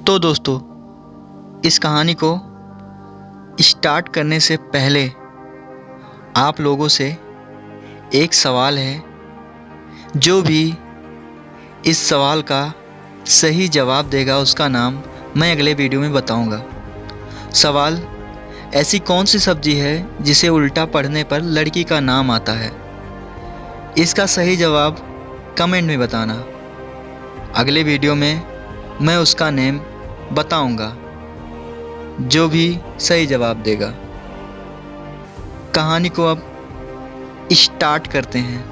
तो दोस्तों, इस कहानी को स्टार्ट करने से पहले आप लोगों से एक सवाल है। जो भी इस सवाल का सही जवाब देगा उसका नाम मैं अगले वीडियो में बताऊंगा। सवाल: ऐसी कौन सी सब्जी है जिसे उल्टा पढ़ने पर लड़की का नाम आता है? इसका सही जवाब कमेंट में बताना। अगले वीडियो में मैं उसका नेम बताऊंगा जो भी सही जवाब देगा। कहानी को अब स्टार्ट करते हैं।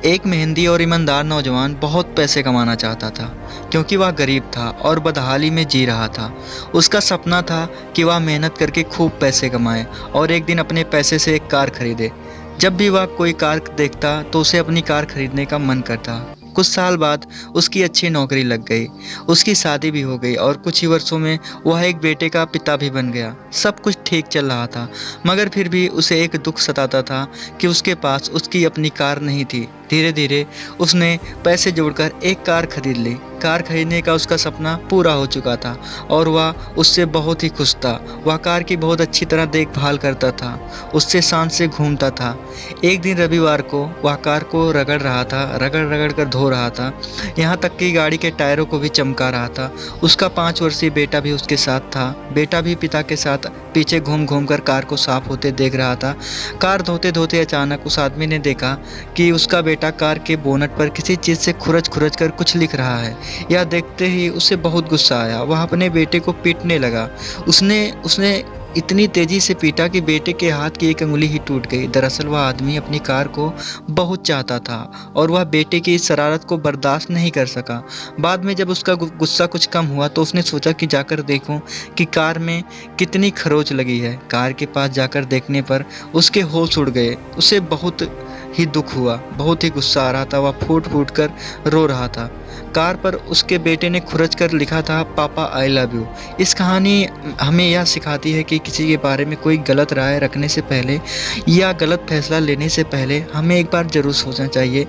एक मेहनती और ईमानदार नौजवान बहुत पैसे कमाना चाहता था, क्योंकि वह गरीब था और बदहाली में जी रहा था। उसका सपना था कि वह मेहनत करके खूब पैसे कमाए और एक दिन अपने पैसे से एक कार खरीदे। जब भी वह कोई कार देखता तो उसे अपनी कार खरीदने का मन करता। कुछ साल बाद उसकी अच्छी नौकरी लग गई, उसकी शादी भी हो गई और कुछ ही वर्षों में वह एक बेटे का पिता भी बन गया। सब कुछ ठीक चल रहा था, मगर फिर भी उसे एक दुख सताता था कि उसके पास उसकी अपनी कार नहीं थी। धीरे धीरे उसने पैसे जोड़कर एक कार खरीद ली। कार खरीदने का उसका सपना पूरा हो चुका था और वह उससे बहुत ही खुश था। वह कार की बहुत अच्छी तरह देखभाल करता था, उससे शान से घूमता था। एक दिन रविवार को वह कार को रगड़ रहा था, रगड़ रगड़ कर धो रहा था, यहाँ तक कि गाड़ी के टायरों को भी चमका रहा था। उसका 5 वर्षीय बेटा भी उसके साथ था। बेटा भी पिता के साथ पीछे घूम घूम कर कार को साफ होते देख रहा था। कार धोते धोते अचानक उस आदमी ने देखा कि उसका बेटा कार के बोनट पर किसी चीज़ से खुरच खुरच कर कुछ लिख रहा है। यह देखते ही उसे बहुत गुस्सा आया। वह अपने बेटे को पीटने लगा। उसने इतनी तेजी से पीटा कि बेटे के हाथ की एक अंगुली ही टूट गई। दरअसल वह आदमी अपनी कार को बहुत चाहता था और वह बेटे की इस शरारत को बर्दाश्त नहीं कर सका। बाद में जब उसका गुस्सा कुछ कम हुआ तो उसने सोचा कि जाकर देखूं कि कार में कितनी खरोंच लगी है। कार के पास जाकर देखने पर उसके होश उड़ गए। उसे बहुत ही दुख हुआ, बहुत ही गुस्सा आ रहा था। वह फूट फूट कर रो रहा था। कार पर उसके बेटे ने खुरच कर लिखा था, पापा आई लव यू। इस कहानी हमें यह सिखाती है कि किसी के बारे में कोई गलत राय रखने से पहले या गलत फैसला लेने से पहले हमें एक बार ज़रूर सोचना चाहिए